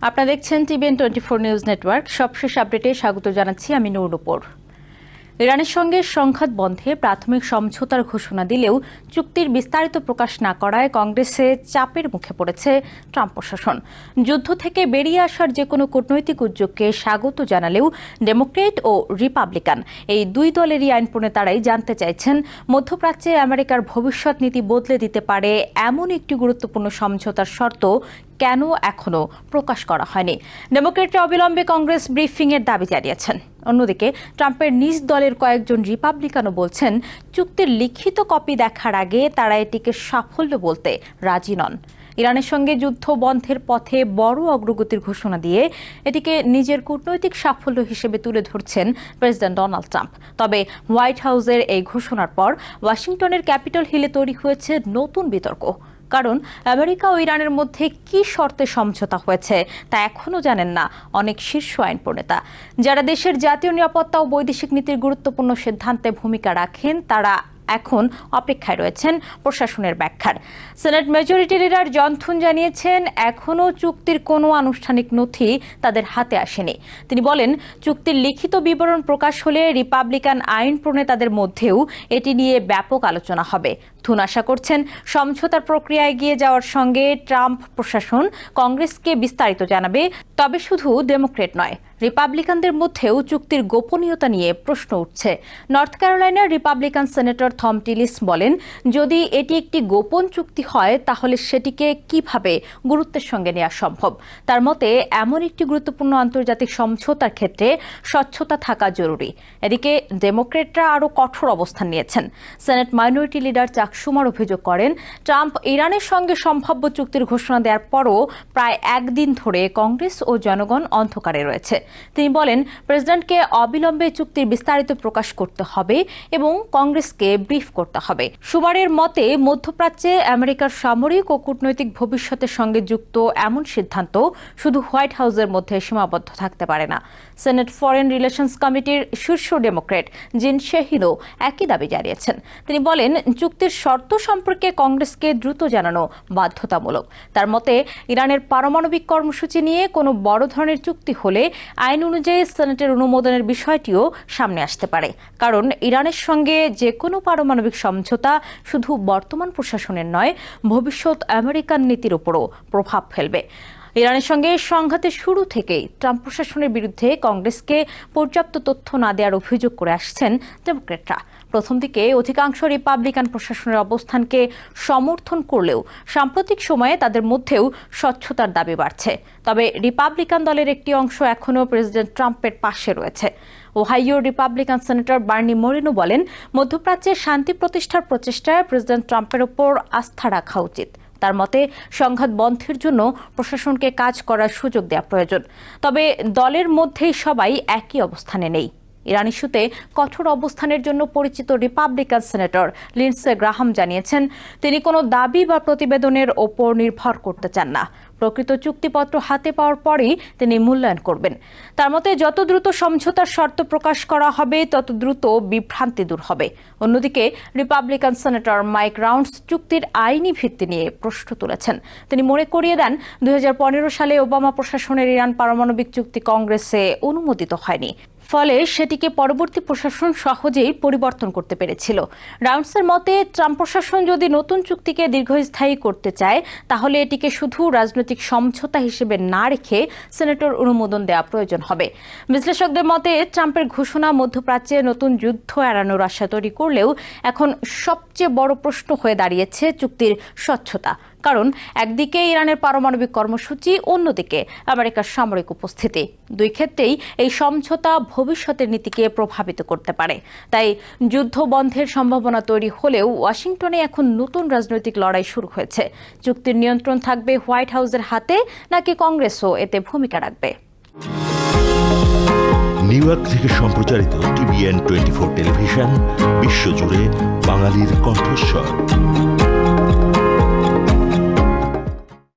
আপনারা দেখছেন TVN 24 news network. সবশেষ আপডেটে স্বাগত জানাচ্ছি আমি নূর। ইরানের সঙ্গে সংঘাত বন্ধে প্রাথমিক সমঝোতার ঘোষণা দিলেও চুক্তির বিস্তারিত প্রকাশ না করায় কংগ্রেসে চাপের মুখে পড়েছে ট্রাম্প প্রশাসন। যুদ্ধ থেকে বেরিয়ে আসার যে কোনো কূটনৈতিক উদ্যোগকে স্বাগত জানালেও ডেমোক্রেট ও রিপাবলিকান এই দুই দলেরই আইন প্রণেতারাই জানতে চাইছেন মধ্যপ্রাচ্যে আমেরিকার ভবিষ্যৎ নীতি বদলে দিতে পারে এমন একটি গুরুত্বপূর্ণ সমঝোতার শর্ত কেন এখনো প্রকাশ করা হয়নি। ডেমোক্রেটরা অবিলম্বে কংগ্রেস ব্রিফিংয়ের দাবি জানিয়েছেন। অন্যদিকে ট্রাম্পের নিজ দলের কয়েকজন রিপাবলিকানও বলছেন চুক্তির লিখিত কপি দেখার আগে তারা এটিকে সাফল্য বলতে রাজি নন। ইরানের সঙ্গে যুদ্ধ বন্ধের পথে বড় অগ্রগতির ঘোষণা দিয়ে এটিকে নিজের কূটনৈতিক সাফল্য হিসেবে তুলে ধরছেন প্রেসিডেন্ট ডোনাল্ড ট্রাম্প। তবে হোয়াইট হাউসের এই ঘোষণার পর ওয়াশিংটনের ক্যাপিটল হিলে তৈরি হয়েছে নতুন বিতর্ক। কারণ আমেরিকা ও ইরানের মধ্যে কি শর্তে সমঝোতা হয়েছে তা এখনও জানেন না অনেক শীর্ষ আইন প্রণেতা। যারা দেশের জাতীয় নিরাপত্তা ও বৈদেশিক নীতির গুরুত্বপূর্ণ সিদ্ধান্তে ভূমিকা রাখেন তারা এখন অপেক্ষায় রয়েছেন প্রশাসনের ব্যাখ্যার। সেনেট মেজরিটি লিডার জন থুন জানিয়েছেন এখনও চুক্তির কোনো আনুষ্ঠানিক নথি তাদের হাতে আসেনি। তিনি বলেন চুক্তির লিখিত বিবরণ প্রকাশ হলে রিপাবলিকান আইন প্রণেতাদের মধ্যেও এটি নিয়ে ব্যাপক আলোচনা হবে। থুন আশা করছেন সমঝোতার প্রক্রিয়া এগিয়ে যাওয়ার সঙ্গে ট্রাম্প প্রশাসন কংগ্রেসকে বিস্তারিত জানাবে। তবে শুধু ডেমোক্রেট নয়, রিপাবলিকানদের মধ্যেও চুক্তির গোপনীয়তা নিয়ে প্রশ্ন উঠছে। নর্থ ক্যারোলাইনার রিপাবলিকান সেনেটর থম টিলিস বলেন যদি এটি একটি গোপন চুক্তি হয় তাহলে সেটিকে কিভাবে গুরুত্বের সঙ্গে নেওয়া সম্ভব। তার মতে এমন একটি গুরুত্বপূর্ণ আন্তর্জাতিক সমঝোতার ক্ষেত্রে স্বচ্ছতা থাকা জরুরি। এদিকে ডেমোক্রেটরা আরও কঠোর অবস্থান নিয়েছেন। সেনেট মাইনরিটি লিডার চাক শুমার অভিযোগ করেন ট্রাম্প ইরানের সঙ্গে সম্ভাব্য চুক্তির ঘোষণা দেওয়ার পরও প্রায় একদিন ধরে কংগ্রেস ও জনগণ অন্ধকারে রয়েছে। তিনি বলেন প্রেসিডেন্টকে অবিলম্বে চুক্তির বিস্তারিত প্রকাশ করতে হবে এবং কংগ্রেসকে ব্রিফ করতে হবে। শুমারের মতে মধ্যপ্রাচ্যে আমেরিকার সামরিক ও কূটনৈতিক ভবিষ্যতের সঙ্গে যুক্ত এমন সিদ্ধান্ত শুধু হোয়াইট হাউসের মধ্যে সীমাবদ্ধ থাকতে পারে না। সেনেট ফরেন রিলেশনস কমিটির শীর্ষ ডেমোক্রেট জিন শেহিনও একই দাবি জানিয়েছেন। তিনি বলেন চুক্তির শর্ত সম্পর্কে কংগ্রেসকে দ্রুত জানানো বাধ্যতামূলক। তার মতে ইরানের পারমাণবিক কর্মসূচি নিয়ে কোনো বড় ধরনের চুক্তি হলে আইন অনুযায়ী সেনেটের অনুমোদনের বিষয়টিও সামনে আসতে পারে। কারণ ইরানের সঙ্গে যে কোনো পারমাণবিক সমঝোতা শুধু বর্তমান প্রশাসনের নয়, ভবিষ্যৎ আমেরিকান নীতির উপরও প্রভাব ফেলবে। ইরানের সঙ্গে সংঘাতের শুরু থেকেই ট্রাম্প প্রশাসনের বিরুদ্ধে কংগ্রেসকে পর্যাপ্ত তথ্য না দেওয়ার অভিযোগ করে আসছেন ডেমোক্রেটরা। প্রথম দিকে অধিকাংশ রিপাবলিকান প্রশাসনের অবস্থানকে সমর্থন করলেও সাম্প্রতিক সময়ে তাদের মধ্যেও স্বচ্ছতার দাবি বাড়ছে। তবে রিপাবলিকান দলের একটি অংশ এখনও প্রেসিডেন্ট ট্রাম্পের পাশে রয়েছে। Ohio Republican senator Bernie Moreno বলেন মধ্যপ্রাচ্যে শান্তি প্রতিষ্ঠার প্রচেষ্টায় প্রেসিডেন্ট ট্রাম্পের ওপর আস্থা রাখা উচিত। তার মতে সংঘাত বন্ধের জন্য প্রশাসনকে কাজ করার সুযোগ দেওয়া প্রয়োজন। তবে দলের মধ্যেই সবাই একই অবস্থানে নেই। ইরান ইস্যুতে কঠোর অবস্থানের জন্য পরিচিত রিপাবলিকান সেনেটর লিন্ডসে গ্রাহাম জানিয়েছেন তিনি কোনো দাবি বা প্রতিবেদনের ওপর নির্ভর করতে চান না। প্রকৃত চুক্তিপত্র হাতে পাওয়ার পরেই তিনি মূল্যায়ন করবেন। তার মতে যত দ্রুত সমঝোতার শর্ত প্রকাশ করা হবে তত দ্রুত বিভ্রান্তি দূর হবে। অন্যদিকে রিপাবলিকান সেনেটর মাইক রাউন্ডস চুক্তির আইনি ভিত্তি নিয়ে প্রশ্ন তুলেছেন। তিনি মনে করিয়ে দেন 2015 সালে ওবামা প্রশাসনের ইরান পারমাণবিক চুক্তি কংগ্রেসে অনুমোদিত হয়নি, ফলে সেটিকে পরবর্তী প্রশাসন সহজেই পরিবর্তন করতে পেরেছিল। রাউন্ডসের মতে ট্রাম্প প্রশাসন যদি নতুন চুক্তিকে দীর্ঘস্থায়ী করতে চায় তাহলে এটিকে শুধু রাজনৈতিক সমঝোতা হিসেবে না রেখে সেনেটর অনুমোদন দেওয়া প্রয়োজন হবে। বিশ্লেষকদের মতে ট্রাম্পের ঘোষণা মধ্যপ্রাচ্যে নতুন যুদ্ধ এড়ানোর আশা তৈরি করলেও এখন সবচেয়ে বড় প্রশ্ন হয়ে দাঁড়িয়েছে চুক্তির স্বচ্ছতা। কারণ একদিকে ইরানের পারমাণবিক কর্মসূচি, অন্যদিকে আমেরিকার সামরিক উপস্থিতি। দুই ক্ষেত্রেই এই সমঝোতা ভবিষ্যতের নীতিকে প্রভাবিত করতে পারে। তাই যুদ্ধ বন্ধের সম্ভাবনা তৈরি হলেও ওয়াশিংটনে এখন নতুন রাজনৈতিক লড়াই শুরু হয়েছে। চুক্তির নিয়ন্ত্রণ থাকবে হোয়াইট হাউসের হাতে নাকি কংগ্রেসও এতে ভূমিকা রাখবে? নিউ ইয়র্ক থেকে সম্প্রচারিত টিভিএন 24 টেলিভিশন বিশ্বজুড়ে বাঙালির কণ্ঠস্বর।